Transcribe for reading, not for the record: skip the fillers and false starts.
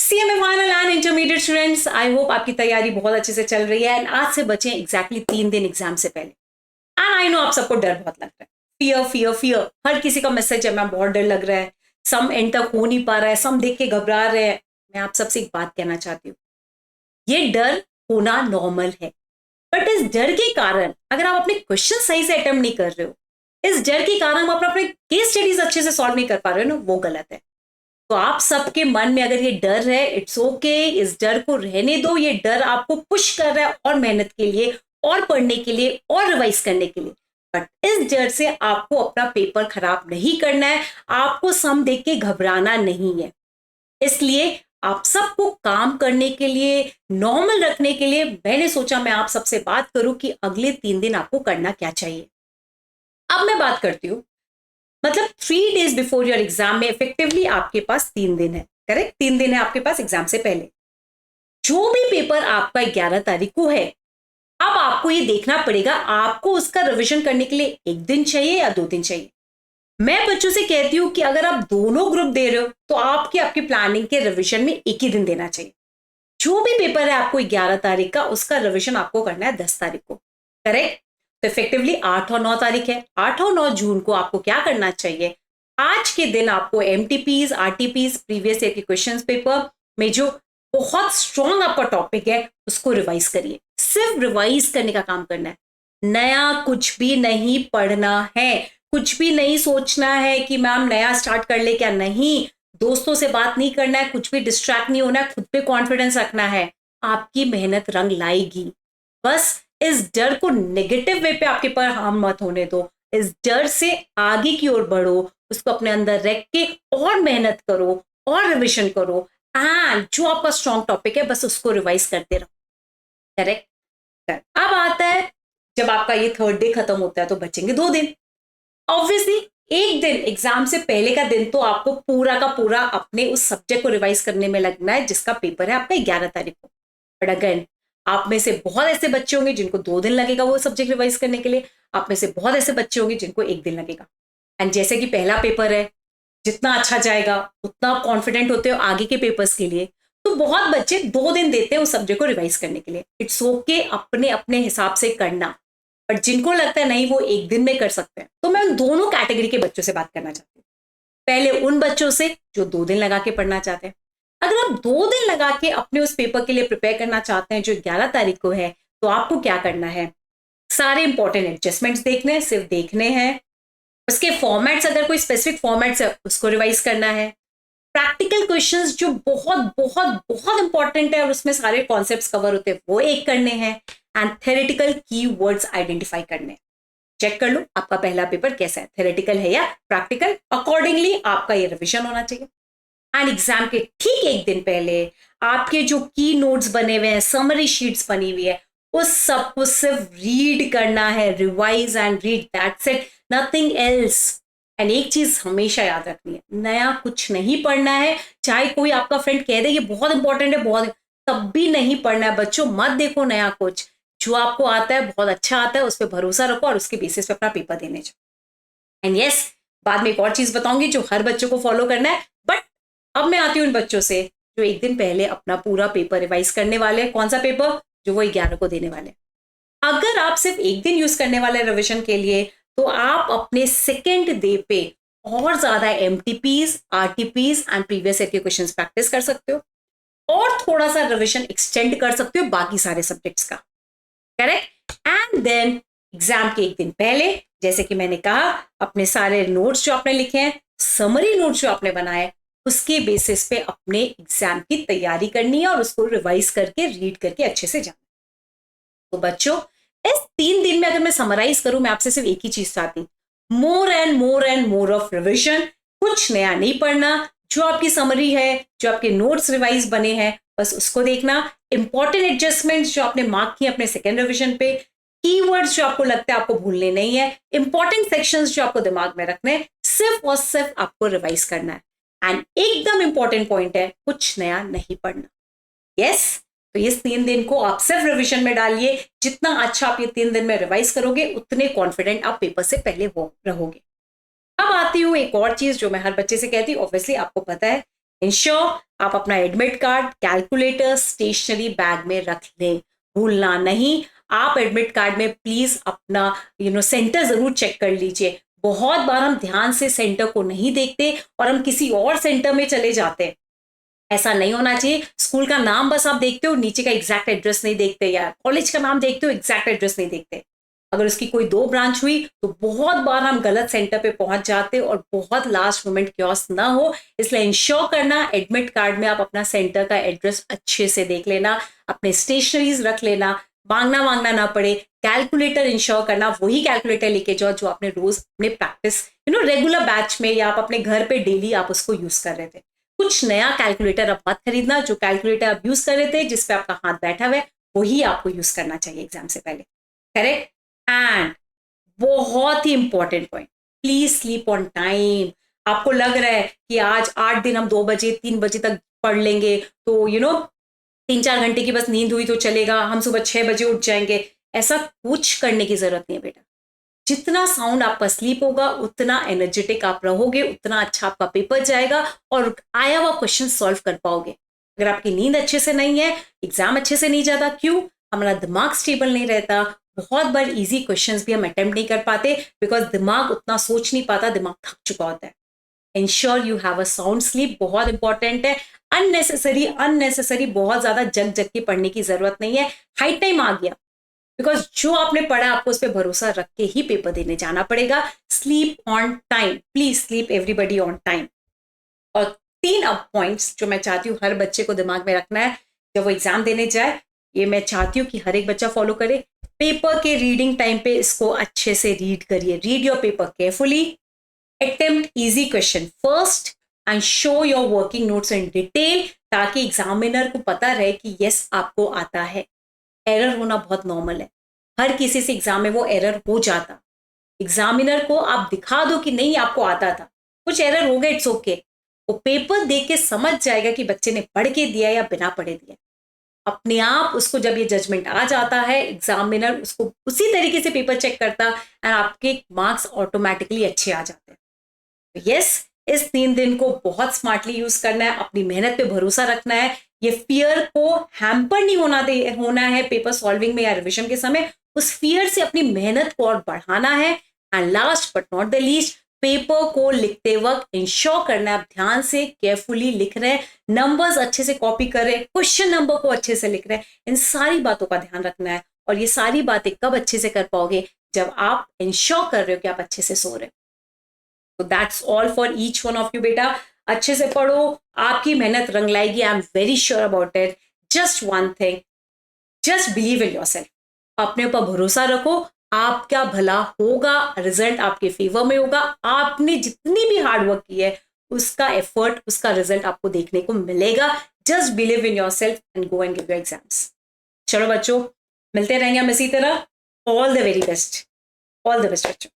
CMA final and intermediate students, I hope आपकी तैयारी बहुत अच्छे से चल रही है एंड आज से बचे एग्जैक्टली 3 दिन एग्जाम से पहले। एंड आई नो आप सबको डर बहुत लग रहा है, फियर फियर फियर, हर किसी का मैसेज है मैम बहुत डर लग रहा है, सम एंड तक हो नहीं पा रहा है, सम देख के घबरा रहे हैं। मैं आप सबसे एक बात कहना चाहती हूँ, ये डर होना नॉर्मल है, बट इस डर के कारण अगर आप अपने क्वेश्चन सही से अटेम्प्ट नहीं कर रहे हो, इस डर के कारण आप अपने केस स्टडीज अच्छे से सॉल्व नहीं कर पा रहे हो ना, वो गलत है। तो आप सबके मन में अगर ये डर है, इट्स ओके, इस डर को रहने दो। ये डर आपको पुश कर रहा है और मेहनत के लिए और पढ़ने के लिए और रिवाइज करने के लिए, बट इस डर से आपको अपना पेपर खराब नहीं करना है, आपको सम देख के घबराना नहीं है। इसलिए आप सबको काम करने के लिए, नॉर्मल रखने के लिए मैंने सोचा मैं आप सबसे बात करूं कि अगले 3 दिन आपको करना क्या चाहिए। अब मैं बात करती हूं, मतलब 3 days बिफोर योर एग्जाम में इफेक्टिवली आपके पास 3 दिन है, करेक्ट, 3 दिन है आपके पास एग्जाम से पहले। जो भी पेपर आपका 11 तारीख को है, अब आपको ये देखना पड़ेगा आपको उसका रिवीजन करने के लिए 1 दिन चाहिए या 2 दिन चाहिए। मैं बच्चों से कहती हूं कि अगर आप दोनों ग्रुप दे रहे हो तो आपकी प्लानिंग के रिवीजन में एक ही दिन देना चाहिए। जो भी पेपर है आपको 11 तारीख का, उसका रिवीजन आपको करना है 10 तारीख को, करेक्ट। तो इफेक्टिवली 8 और 9 तारीख है, 8 और 9 जून को आपको क्या करना चाहिए, आज के दिन आपको एमटीपीज, आरटीपीज, प्रीवियस ईयर के क्वेश्चंस पेपर में जो बहुत स्ट्रॉन्ग आपका टॉपिक है उसको रिवाइज करिए। सिर्फ रिवाइज करने का काम करना है, नया कुछ भी नहीं पढ़ना है, कुछ भी नहीं सोचना है कि मैम नया स्टार्ट कर ले क्या, नहीं, दोस्तों से बात नहीं करना है, कुछ भी डिस्ट्रैक्ट नहीं होना है, खुद पे कॉन्फिडेंस रखना है, आपकी मेहनत रंग लाएगी। बस इस डर को नेगेटिव वे पे आपके पर हार्म मत होने दो, इस डर से आगे की ओर बढ़ो, उसको अपने अंदर रख के और मेहनत करो और रिविजन करो, एंड जो आपका स्ट्रॉन्ग टॉपिक है बस उसको रिवाइज करते रहो, करेक्ट। अब आता है जब आपका ये 3rd डे खत्म होता है तो बचेंगे 2 दिन। ऑब्वियसली 1 दिन एग्जाम से पहले का दिन तो आपको पूरा का पूरा अपने उस सब्जेक्ट को रिवाइज करने में लगना है जिसका पेपर है आपका 11 तारीख को। बट अगेन, आप में से बहुत ऐसे बच्चे होंगे जिनको 2 दिन लगेगा वो सब्जेक्ट रिवाइज करने के लिए, आप में से बहुत ऐसे बच्चे होंगे जिनको 1 दिन लगेगा। एंड जैसे कि पहला पेपर है, जितना अच्छा जाएगा उतना आप कॉन्फिडेंट होते हो आगे के पेपर्स के लिए, तो बहुत बच्चे 2 दिन देते हैं उस सब्जेक्ट को रिवाइज करने के लिए। इट्स ओके, अपने अपने हिसाब से करना, बट जिनको लगता है नहीं वो 1 दिन में कर सकते हैं, तो मैं उन दोनों कैटेगरी के बच्चों से बात करना चाहती हूँ। पहले उन बच्चों से जो 2 दिन लगा के पढ़ना चाहते हैं। अगर आप 2 दिन लगा के अपने उस पेपर के लिए प्रिपेयर करना चाहते हैं जो 11 तारीख को है, तो आपको क्या करना है, सारे इंपॉर्टेंट एडजस्टमेंट्स देखने हैं, सिर्फ देखने हैं। उसके फॉर्मेट्स, अगर कोई स्पेसिफिक फॉर्मेट्स है उसको रिवाइज करना है। प्रैक्टिकल क्वेश्चंस जो बहुत बहुत बहुत इंपॉर्टेंट है और उसमें सारे कॉन्सेप्ट्स कवर होते हैं वो एक करने हैं, एंड थेरेटिकल कीवर्ड्स आइडेंटिफाई करने हैं। चेक कर लो आपका पहला पेपर कैसा है, थेरेटिकल है या प्रैक्टिकल, अकॉर्डिंगली आपका ये रिविजन होना चाहिए। एंड एग्जाम के ठीक 1 दिन पहले आपके जो की नोट्स बने हुए हैं, समरी शीट्स बनी हुई है, उस सब को सिर्फ रीड करना है, revise and read, that's it, nothing else. And एक चीज हमेशा याद रखनी है, नया कुछ नहीं पढ़ना है, चाहे कोई आपका फ्रेंड कह दे ये बहुत इंपॉर्टेंट है बहुत, तब भी नहीं पढ़ना है बच्चों। मत देखो नया कुछ, जो आपको आता है बहुत अच्छा आता है उस पर भरोसा रखो और उसके बेसिस पे अपना पेपर देने जाओ। एंड यस, बाद में एक और चीज बताऊंगी जो हर बच्चों को फॉलो करना है, बट अब मैं आती हूँ उन बच्चों से जो 1 दिन पहले अपना पूरा पेपर रिवाइज करने वाले हैं। कौन सा पेपर, जो वो 11 को देने वाले हैं। अगर आप सिर्फ 1 दिन यूज करने वाले रिविजन के लिए, तो आप अपने 2nd डे पे और ज्यादा एमटीपीज, आरटीपीज एंड प्रीवियस ईयर के क्वेश्चंस प्रैक्टिस कर सकते हो और थोड़ा सा रिविजन एक्सटेंड कर सकते हो बाकी सारे सब्जेक्ट्स का, करेक्ट। एंड देन एग्जाम के 1 दिन पहले, जैसे कि मैंने कहा, अपने सारे नोट्स जो आपने लिखे हैं, समरी नोट्स जो आपने बनाए, उसके बेसिस पे अपने एग्जाम की तैयारी करनी है और उसको रिवाइज करके, रीड करके अच्छे से जाना। तो बच्चों, इस 3 दिन में अगर मैं समराइज करूं, मैं आपसे सिर्फ एक ही चीज चाहती हूँ, more and more of revision. कुछ नया नहीं पढ़ना, जो आपकी समरी है, जो आपके नोट्स रिवाइज बने हैं, बस उसको देखना। इंपॉर्टेंट एडजस्टमेंट्स जो आपने मार्क किए अपने 2nd रिविजन पे, कीवर्ड्स जो आपको लगता है आपको भूलने नहीं है, इंपॉर्टेंट सेक्शंस जो आपको दिमाग में रखने हैं, सिर्फ और सिर्फ आपको रिवाइज करना है। एंड एकदम इंपॉर्टेंट पॉइंट है, कुछ नया नहीं पढ़ना। यस, तो इस 3 दिन को आप सिर्फ रिवीजन में डालिए। जितना अच्छा आप ये 3 दिन में रिवाइज करोगे, उतने कॉन्फिडेंट आप पेपर से पहले रहोगे। अब आती हूँ एक और चीज जो मैं हर बच्चे से कहती हूँ, ऑब्वियसली आपको पता है इंश्योर आप अपना admit card, calculator, stationery bag में रख लें, भूलना नहीं। आप एडमिट कार्ड में प्लीज अपना सेंटर जरूर चेक कर लीजिए। बहुत बार हम ध्यान से सेंटर को नहीं देखते और हम किसी और सेंटर में चले जाते हैं। ऐसा नहीं होना चाहिए। स्कूल का नाम बस आप देखते हो, नीचे का एग्जैक्ट एड्रेस नहीं देखते, या कॉलेज का नाम देखते हो, एग्जैक्ट एड्रेस नहीं देखते। अगर उसकी कोई 2 ब्रांच हुई तो बहुत बार हम गलत सेंटर पे पहुंच जाते और बहुत लास्ट मोमेंट क्योस ना हो, इसलिए इंश्योर करना एडमिट कार्ड में आप अपना सेंटर का एड्रेस अच्छे से देख लेना, अपने स्टेशनरीज रख लेना, मांगना ना पड़े। कैलकुलेटर इंश्योर करना वही कैलकुलेटर लेके जाओ जो आपने रोज अपने प्रैक्टिस रेगुलर बैच में या आप अपने घर पे डेली आप उसको यूज कर रहे थे। कुछ नया कैलकुलेटर अब मत खरीदना। जो कैलकुलेटर आप यूज कर रहे थे, जिसपे आपका हाथ बैठा हुआ है, वही आपको यूज करना चाहिए एग्जाम से पहले। करेक्ट। एंड बहुत ही important point, please sleep on time. आपको लग रहा है कि आज 8 दिन हम 2 बजे 3 बजे तक पढ़ लेंगे, तो 3-4 घंटे की बस नींद हुई तो चलेगा, हम सुबह 6 बजे उठ जाएंगे। ऐसा कुछ करने की जरूरत नहीं है बेटा। जितना साउंड आपका स्लीप होगा, उतना एनर्जेटिक आप रहोगे, उतना अच्छा आपका पेपर जाएगा और आया हुआ क्वेश्चन सॉल्व कर पाओगे। अगर आपकी नींद अच्छे से नहीं है, एग्जाम अच्छे से नहीं जाता। क्यों? हमारा दिमाग स्टेबल नहीं रहता। बहुत बार इजी क्वेश्चंस भी हम अटेम्प्ट नहीं कर पाते बिकॉज दिमाग उतना सोच नहीं पाता, दिमाग थक चुका होता है। Ensure you have a sound sleep, बहुत इंपॉर्टेंट है। अननेसेसरी बहुत ज्यादा जग जग के पढ़ने की जरूरत नहीं है। हाई टाइम आ गया, बिकॉज जो आपने पढ़ा आपको उस पर भरोसा रख के ही पेपर देने जाना पड़ेगा। Sleep on time, please sleep everybody on time. और 3 अब पॉइंट्स जो मैं चाहती हूँ हर बच्चे को दिमाग में रखना है जब वो एग्जाम देने जाए, ये मैं चाहती हूँ कि हर एक बच्चा फॉलो करे। पेपर के रीडिंग टाइम पे इसको अच्छे से रीड करिए। Read your paper carefully, attempt easy question first and show your working notes in detail, ताकि एग्जामिनर को पता रहे कि यस आपको आता है। एरर होना बहुत नॉर्मल है, हर किसी से एग्जाम में वो एरर हो जाता। एग्जामिनर को आप दिखा दो कि नहीं आपको आता था, कुछ एरर हो गए, इट्स ओके। वो पेपर देख के समझ जाएगा कि बच्चे ने पढ़ के दिया या बिना पढ़े दिया। अपने आप उसको जब ये जजमेंट आ जाता है, एग्जामिनर उसको उसी तरीके से पेपर चेक करता एंड आपके मार्क्स ऑटोमेटिकली अच्छे आ जाते हैं। तो यस, इस 3 दिन को बहुत स्मार्टली यूज करना है, अपनी मेहनत पे भरोसा रखना है। ये फियर को हैम्पर नहीं होना है पेपर सॉल्विंग में या रिविजन के समय। उस फियर से अपनी मेहनत को और बढ़ाना है। And last but not the least, paper को लिखते वक्त इंश्योर करना है आप ध्यान से केयरफुली लिख रहे हैं, नंबर्स अच्छे से कॉपी कर रहे हैं, क्वेश्चन नंबर को अच्छे से लिख रहे हैं। इन सारी बातों का ध्यान रखना है। और ये सारी बातें कब अच्छे से कर पाओगे? जब आप इंश्योर कर रहे हो कि आप अच्छे से सो रहे हो। तो that's all for each one of you बेटा। अच्छे से पढ़ो, आपकी मेहनत रंग लाएगी, I am very sure about it. Just one thing, just believe in yourself. अपने ऊपर भरोसा रखो, आपका भला होगा, रिजल्ट आपके फेवर में होगा। आपने जितनी भी हार्डवर्क की है उसका एफर्ट, उसका रिजल्ट आपको देखने को मिलेगा। Just believe in yourself and go and give your exams. चलो बच्चों, मिलते रहेंगे हम इसी तरह। All the very best, all the best बच्चों।